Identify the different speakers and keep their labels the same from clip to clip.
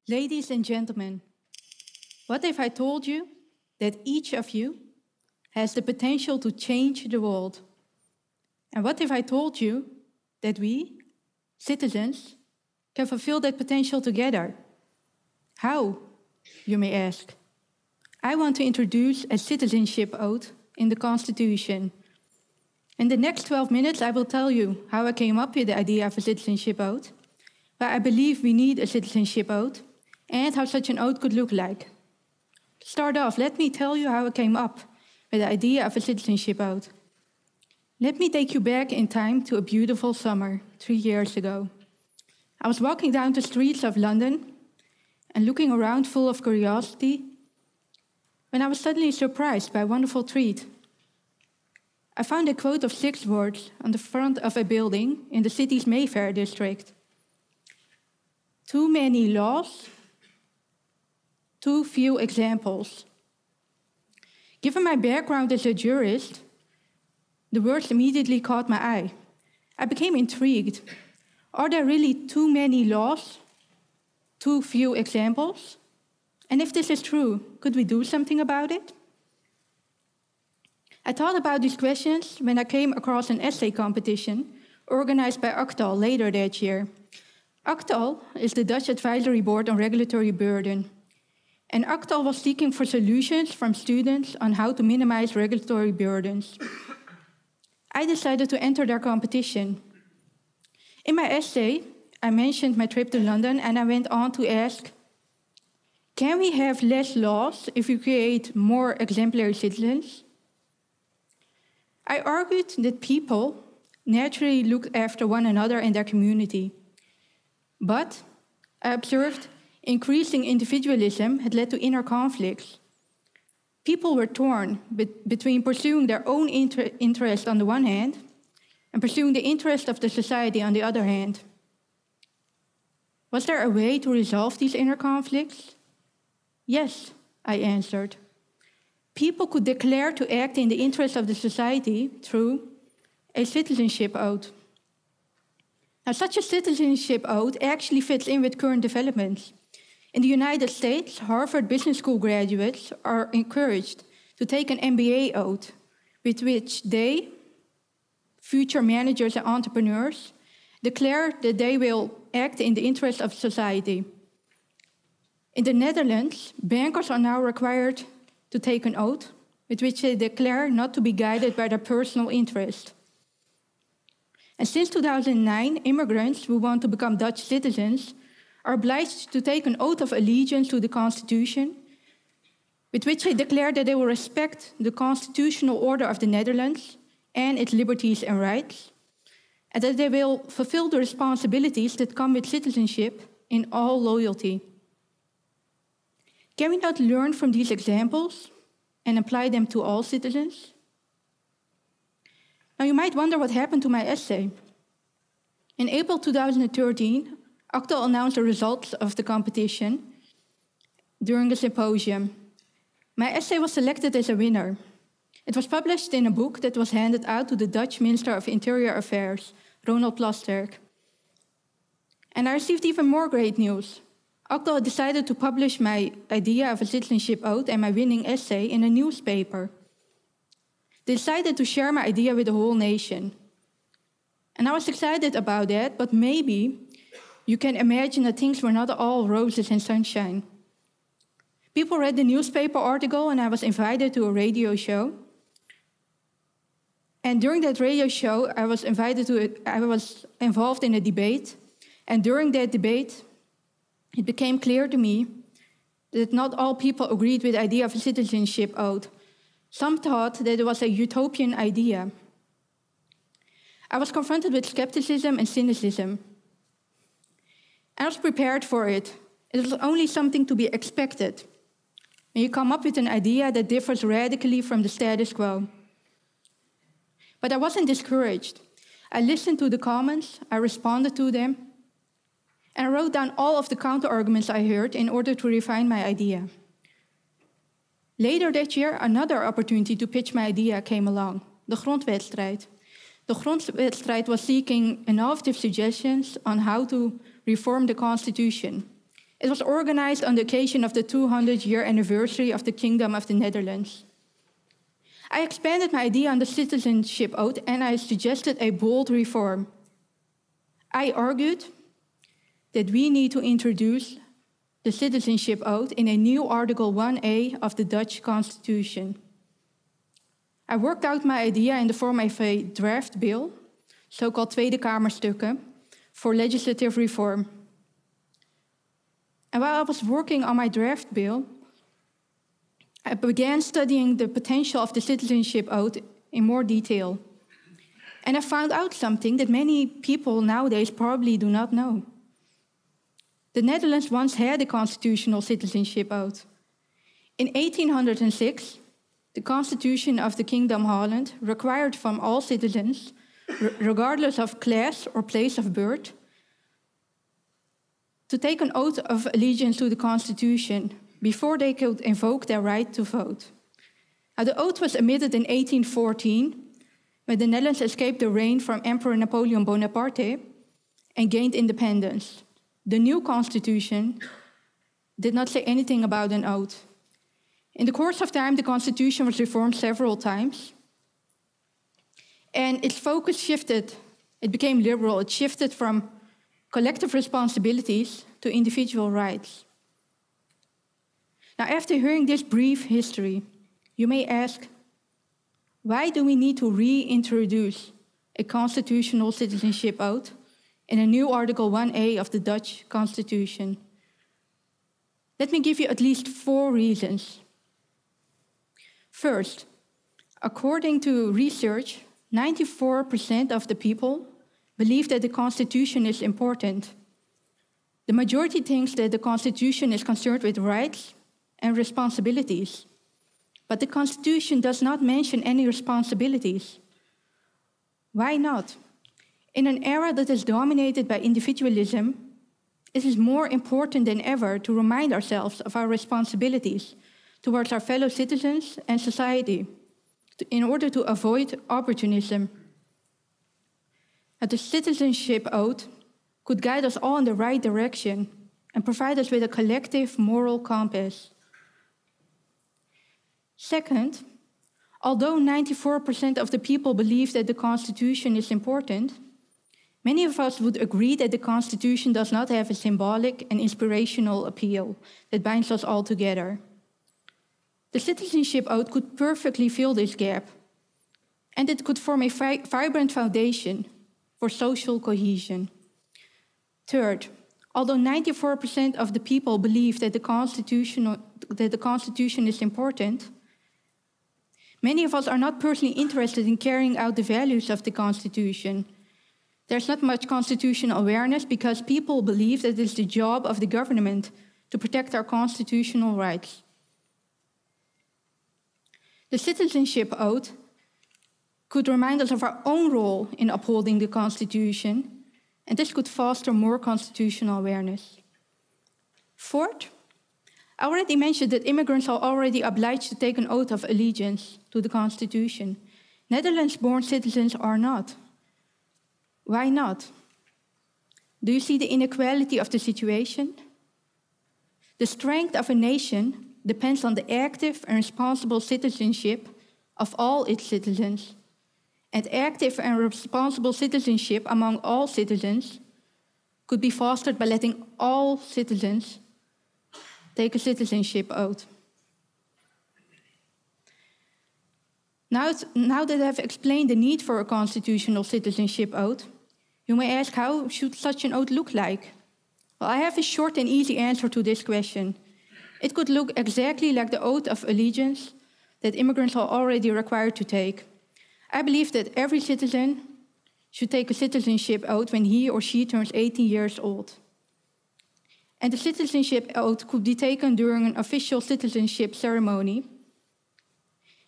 Speaker 1: Ladies and gentlemen, what if I told you that each of you has the potential to change the world? And what if I told you that we, citizens, can fulfill that potential together? How, you may ask? I want to introduce a citizenship oath in the Constitution. In the next 12 minutes, I will tell you how I came up with the idea of a citizenship oath, why I believe we need a citizenship oath, and how such an oath could look like. To start off, let me tell you how I came up with the idea of a citizenship oath. Let me take you back in time to a beautiful summer 3 years ago. I was walking down the streets of London and looking around full of curiosity when I was suddenly surprised by a wonderful treat. I found a quote of 6 words on the front of a building in the city's Mayfair district. Too many laws, too few examples. Given my background as a jurist, the words immediately caught my eye. I became intrigued. Are there really too many laws, too few examples? And if this is true, could we do something about it? I thought about these questions when I came across an essay competition organized by Actal later that year. Actal is the Dutch Advisory Board on Regulatory Burden. And Actal was seeking for solutions from students on how to minimize regulatory burdens. I decided to enter their competition. In my essay, I mentioned my trip to London, and I went on to ask, can we have less laws if we create more exemplary citizens? I argued that people naturally look after one another and their community. But I observed increasing individualism had led to inner conflicts. People were torn between pursuing their own interest on the one hand and pursuing the interest of the society on the other hand. Was there a way to resolve these inner conflicts? Yes, I answered. People could declare to act in the interest of the society through a citizenship oath. Now, such a citizenship oath actually fits in with current developments. In the United States, Harvard Business School graduates are encouraged to take an MBA oath, with which they, future managers and entrepreneurs, declare that they will act in the interest of society. In the Netherlands, bankers are now required to take an oath, with which they declare not to be guided by their personal interest. And since 2009, immigrants who want to become Dutch citizens are obliged to take an oath of allegiance to the Constitution, with which they declare that they will respect the constitutional order of the Netherlands and its liberties and rights, and that they will fulfill the responsibilities that come with citizenship in all loyalty. Can we not learn from these examples and apply them to all citizens? Now, you might wonder what happened to my essay. In April 2013, Actal announced the results of the competition during the symposium. My essay was selected as a winner. It was published in a book that was handed out to the Dutch Minister of Interior Affairs, Ronald Plasterk. And I received even more great news. Actal decided to publish my idea of a citizenship oath and my winning essay in a newspaper. They decided to share my idea with the whole nation. And I was excited about that, but maybe you can imagine that things were not all roses and sunshine. People read the newspaper article, and I was invited to a radio show. And during that radio show, I was involved in a debate. And during that debate, it became clear to me that not all people agreed with the idea of a citizenship oath. Some thought that it was a utopian idea. I was confronted with skepticism and cynicism. I was prepared for it. It was only something to be expected when you come up with an idea that differs radically from the status quo. But I wasn't discouraged. I listened to the comments, I responded to them, and I wrote down all of the counter-arguments I heard in order to refine my idea. Later that year, another opportunity to pitch my idea came along, the grondwetstrijd. The grondwetstrijd was seeking innovative suggestions on how to reform the constitution. It was organized on the occasion of the 200-year anniversary of the Kingdom of the Netherlands. I expanded my idea on the citizenship oath and I suggested a bold reform. I argued that we need to introduce the citizenship oath in a new Article 1A of the Dutch Constitution. I worked out my idea in the form of a draft bill, so-called Tweede Kamerstukken, for legislative reform. And while I was working on my draft bill, I began studying the potential of the citizenship oath in more detail. And I found out something that many people nowadays probably do not know. The Netherlands once had a constitutional citizenship oath. In 1806, the Constitution of the Kingdom Holland required from all citizens, regardless of class or place of birth, to take an oath of allegiance to the Constitution before they could invoke their right to vote. Now, the oath was emitted in 1814, when the Netherlands escaped the reign from Emperor Napoleon Bonaparte and gained independence. The new constitution did not say anything about an oath. In the course of time, the constitution was reformed several times, and its focus shifted. It became liberal. It shifted from collective responsibilities to individual rights. Now, after hearing this brief history, you may ask, why do we need to reintroduce a constitutional citizenship oath in a new Article 1A of the Dutch Constitution? Let me give you at least 4 reasons. First, according to research, 94% of the people believe that the Constitution is important. The majority thinks that the Constitution is concerned with rights and responsibilities. But the Constitution does not mention any responsibilities. Why not? In an era that is dominated by individualism, it is more important than ever to remind ourselves of our responsibilities towards our fellow citizens and society in order to avoid opportunism. The citizenship oath could guide us all in the right direction and provide us with a collective moral compass. Second, although 94% of the people believe that the Constitution is important, many of us would agree that the Constitution does not have a symbolic and inspirational appeal that binds us all together. The citizenship oath could perfectly fill this gap, and it could form a vibrant foundation for social cohesion. Third, although 94% of the people believe that the Constitution is important, many of us are not personally interested in carrying out the values of the Constitution. There's not much constitutional awareness because people believe that it is the job of the government to protect our constitutional rights. The citizenship oath could remind us of our own role in upholding the Constitution, and this could foster more constitutional awareness. Fourth, I already mentioned that immigrants are already obliged to take an oath of allegiance to the Constitution. Netherlands-born citizens are not. Why not? Do you see the inequality of the situation? The strength of a nation depends on the active and responsible citizenship of all its citizens. And active and responsible citizenship among all citizens could be fostered by letting all citizens take a citizenship oath. Now that I've explained the need for a constitutional citizenship oath, you may ask, how should such an oath look like? Well, I have a short and easy answer to this question. It could look exactly like the oath of allegiance that immigrants are already required to take. I believe that every citizen should take a citizenship oath when he or she turns 18 years old. And the citizenship oath could be taken during an official citizenship ceremony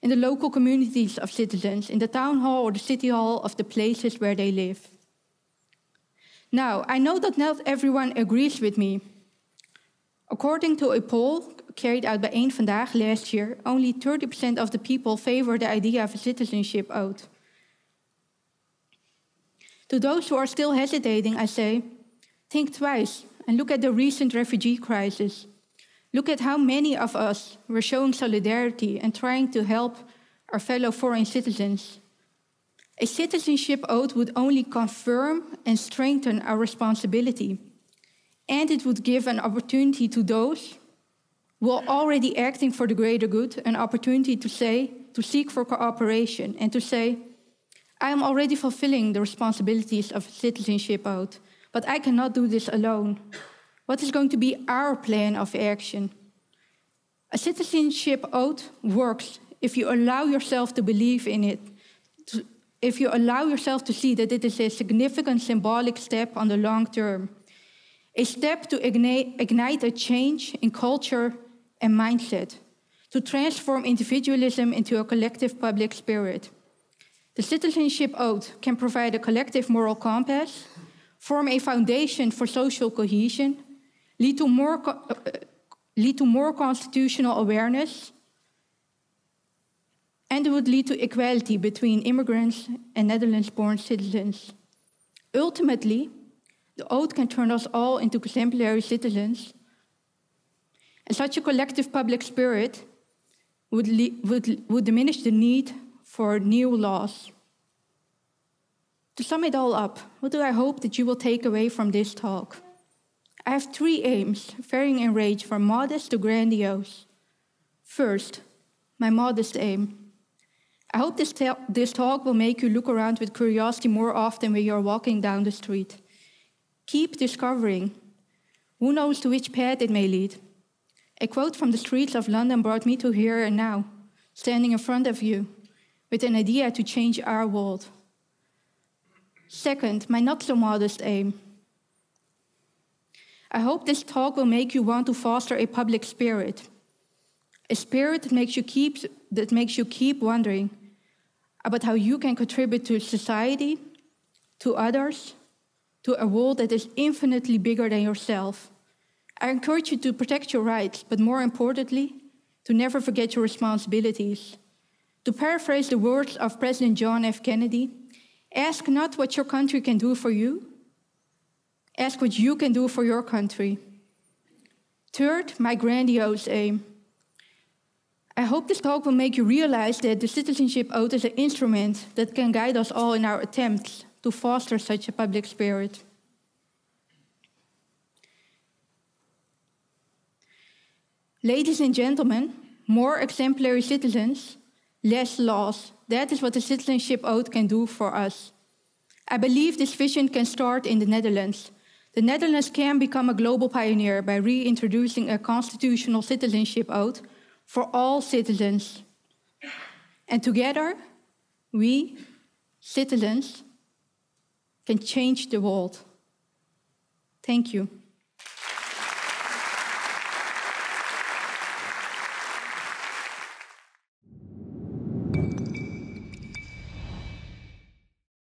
Speaker 1: in the local communities of citizens, in the town hall or the city hall of the places where they live. Now, I know that not everyone agrees with me. According to a poll carried out by Eén Vandaag last year, only 30% of the people favor the idea of a citizenship oath. To those who are still hesitating, I say, think twice and look at the recent refugee crisis. Look at how many of us were showing solidarity and trying to help our fellow foreign citizens. A citizenship oath would only confirm and strengthen our responsibility, and it would give an opportunity to those who are already acting for the greater good, an opportunity to seek for cooperation and to say, I am already fulfilling the responsibilities of a citizenship oath, but I cannot do this alone. What is going to be our plan of action? A citizenship oath works if you allow yourself to believe in it, if you allow yourself to see that it is a significant symbolic step on the long term, a step to ignite a change in culture and mindset, to transform individualism into a collective public spirit. The citizenship oath can provide a collective moral compass, form a foundation for social cohesion, lead to more constitutional awareness, and it would lead to equality between immigrants and Netherlands-born citizens. Ultimately, the oath can turn us all into exemplary citizens, and such a collective public spirit would diminish the need for new laws. To sum it all up, what do I hope that you will take away from this talk? I have 3 aims, varying in range from modest to grandiose. First, my modest aim. I hope this talk will make you look around with curiosity more often when you're walking down the street. Keep discovering. Who knows to which path it may lead? A quote from the streets of London brought me to here and now, standing in front of you, with an idea to change our world. Second, my not-so-modest aim. I hope this talk will make you want to foster a public spirit, a spirit that makes you keep wondering about how you can contribute to society, to others, to a world that is infinitely bigger than yourself. I encourage you to protect your rights, but more importantly, to never forget your responsibilities. To paraphrase the words of President John F. Kennedy, ask not what your country can do for you, ask what you can do for your country. Third, my grandiose aim. I hope this talk will make you realize that the citizenship oath is an instrument that can guide us all in our attempts to foster such a public spirit. Ladies and gentlemen, more exemplary citizens, less laws. That is what the citizenship oath can do for us. I believe this vision can start in the Netherlands. The Netherlands can become a global pioneer by reintroducing a constitutional citizenship oath for all citizens. And together, we, citizens, can change the world. Thank you.